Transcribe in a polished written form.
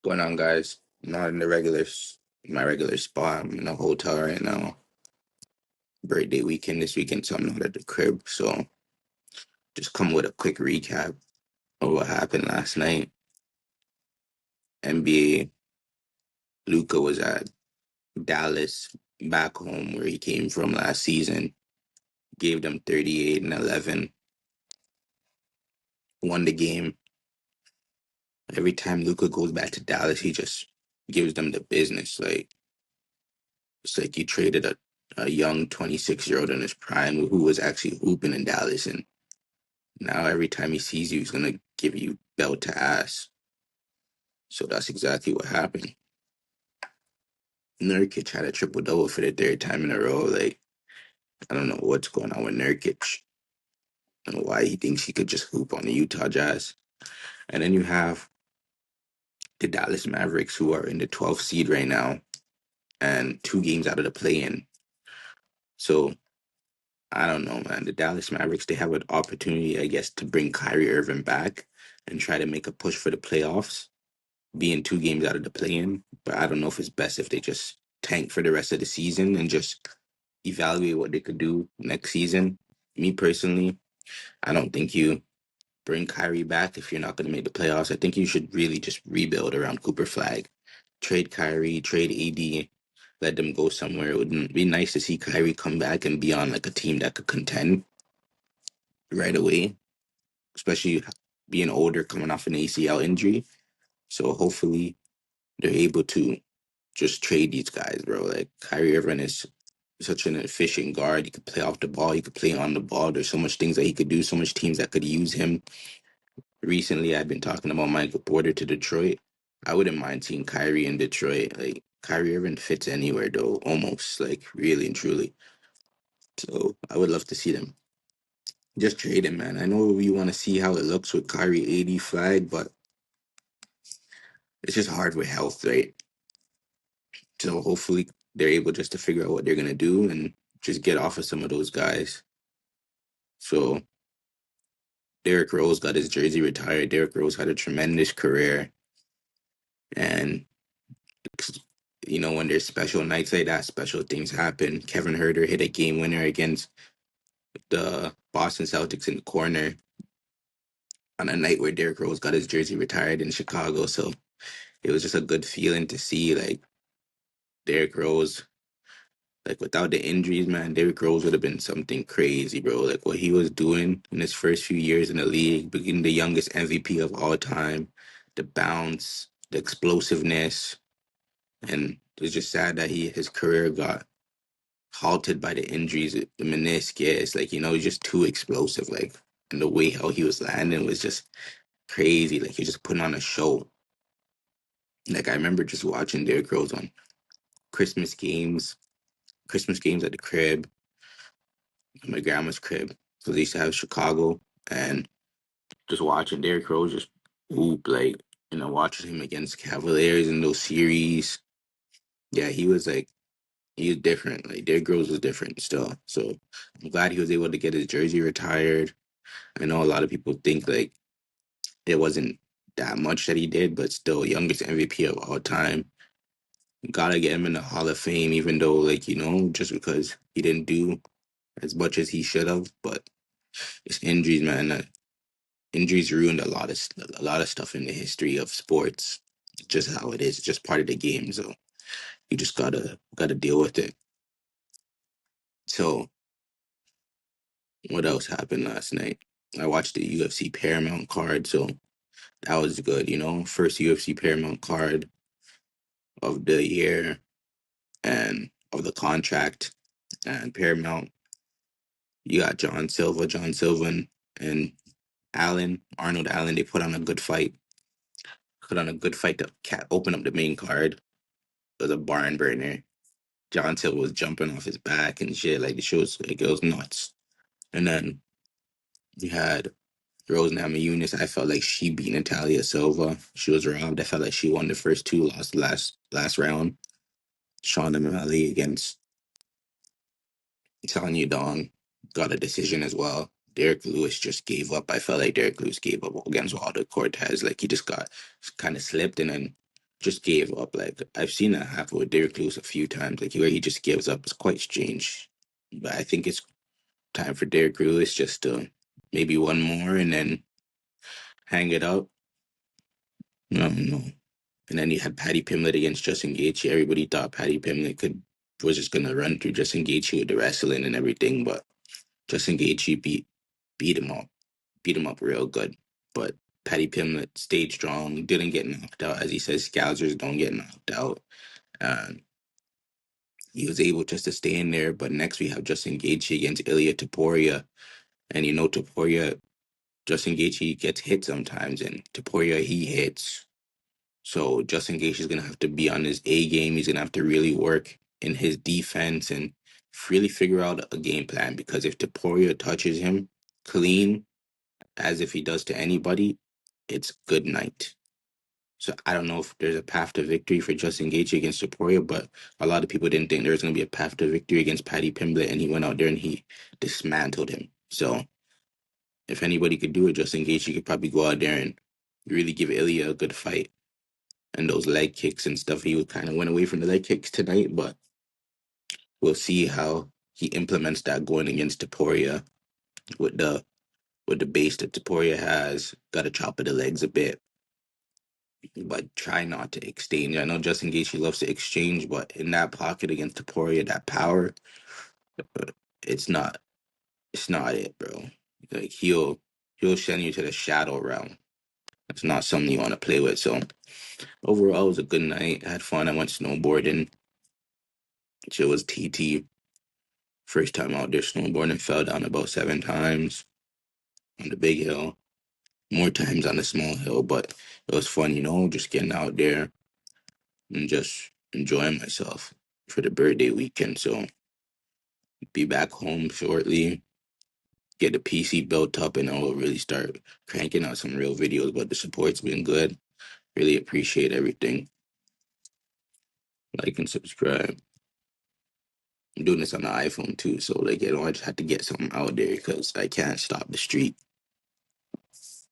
Going on, guys? Not in my regular spot. I'm in a hotel right now. Birthday weekend this weekend, so I'm not at the crib. So just come with a quick recap of what happened last night. NBA, Luka was at Dallas, back home where he came from last season. Gave them 38 and 11. Won the game. Every time Luka goes back to Dallas, he just gives them the business. Like it's like you traded a young 26-year-old in his prime who was actually hooping in Dallas, and now every time he sees you, he's gonna give you belt to ass. So that's exactly what happened. Nurkic had a triple double for the third time in a row. Like, I don't know what's going on with Nurkic and why he thinks he could just hoop on the Utah Jazz. And then you have the Dallas Mavericks, who are in the 12th seed right now and 2 games out of the play-in. So I don't know, man. The Dallas Mavericks, they have an opportunity, I guess, to bring Kyrie Irving back and try to make a push for the playoffs, being 2 games out of the play-in. But I don't know if it's best if they just tank for the rest of the season and just evaluate what they could do next season. Me personally, I don't think you bring Kyrie back if you're not going to make the playoffs. I think you should really just rebuild around Cooper Flag. Trade Kyrie, trade AD, let them go somewhere. It would be nice to see Kyrie come back and be on like a team that could contend right away, especially being older, coming off an ACL injury. So hopefully they're able to just trade these guys, bro. Like Kyrie Irving is such an efficient guard. He could play off the ball. He could play on the ball. There's so much things that he could do. So much teams that could use him. Recently, I've been talking about Michael Porter to Detroit. I wouldn't mind seeing Kyrie in Detroit. Like Kyrie Irving fits anywhere though, almost like really and truly. So I would love to see them just trade him, man. I know you want to see how it looks with Kyrie 80 flag, but it's just hard with health, right? So hopefully they're able just to figure out what they're gonna do and just get off of some of those guys. So Derrick Rose got his jersey retired. Derrick Rose had a tremendous career, and when there's special nights like that, special things happen. Kevin Herter hit a game winner against the Boston Celtics in the corner on a night where Derrick Rose got his jersey retired in Chicago. So it was just a good feeling to see like Derrick Rose. Like without the injuries, man, Derrick Rose would have been something crazy, bro. Like what he was doing in his first few years in the league, being the youngest MVP of all time, the bounce, the explosiveness, and it's just sad that his career got halted by the injuries, the meniscus. Like he's just too explosive. Like and the way how he was landing was just crazy. Like he was just putting on a show. Like I remember just watching Derrick Rose on Christmas games, Christmas games at the crib, at my grandma's crib. So they used to have Chicago, and just watching Derrick Rose just hoop, like, watching him against Cavaliers in those series. Yeah, he was different. Like Derrick Rose was different still. So I'm glad he was able to get his jersey retired. I know a lot of people think like it wasn't that much that he did, but still youngest MVP of all time. Gotta get him in the Hall of Fame, even though like, just because he didn't do as much as he should have. But it's injuries, man. Injuries ruined a lot of stuff in the history of sports. It's just how it is. It's just part of the game. So you just gotta deal with it. So what else happened last night? I watched the UFC Paramount card, so that was good. First UFC Paramount card of the year and of the contract. And Paramount, you got John Silva, and Arnold Allen. They put on a good fight. Put on a good fight to open up the main card. It was a barn burner. John Silva was jumping off his back and shit. Like the show was like it was nuts. And then you had Rose Namajunas. I felt like she beat Natalia Silva. She was robbed. I felt like she won the first two, lost the last round. Shonda Malley against Tanya Dong got a decision as well. Derek Lewis just gave up. I felt like Derek Lewis gave up against Waldo Cortez. Like he just got kind of slipped, and then just gave up. Like I've seen that happen with Derrick Lewis a few times, like where he just gives up. It's quite strange. But I think it's time for Derrick Lewis just to maybe one more and then hang it up. No, no. And then you had Patty Pimblett against Justin Gaethje. Everybody thought Patty Pimblett was just gonna run through Justin Gaethje with the wrestling and everything, but Justin Gaethje beat him up, beat him up real good. But Patty Pimblett stayed strong, didn't get knocked out. As he says, Scousers don't get knocked out. And he was able just to stay in there. But next we have Justin Gaethje against Ilya Taporia. And Taporia, Justin Gaethje gets hit sometimes, and Taporia, he hits. So Justin Gaethje is going to have to be on his A game. He's going to have to really work in his defense and really figure out a game plan, because if Taporia touches him clean, as if he does to anybody, it's good night. So I don't know if there's a path to victory for Justin Gaethje against Taporia, but a lot of people didn't think there was going to be a path to victory against Patty Pimblett, and he went out there and he dismantled him. So if anybody could do it, Justin Gaethje could probably go out there and really give Ilya a good fight. And those leg kicks and stuff, he kind of went away from the leg kicks tonight, but we'll see how he implements that going against Taporia with the base that Taporia has. Got to chop at the legs a bit, but try not to exchange. I know Justin Gaethje loves to exchange, but in that pocket against Taporia, that power, it's not it's not it, bro. Like he'll send you to the shadow realm. It's not something you want to play with. So overall, it was a good night. I had fun. I went snowboarding. It was TT. First time out there snowboarding, fell down about 7 times on the big hill. More times on the small hill, but it was fun, just getting out there and just enjoying myself for the birthday weekend. So be back home shortly, get the PC built up, and I'll really start cranking out some real videos. But the support's been good. Really appreciate everything. Like and subscribe. I'm doing this on the iPhone too, so like I just have to get something out there because I can't stop the streak.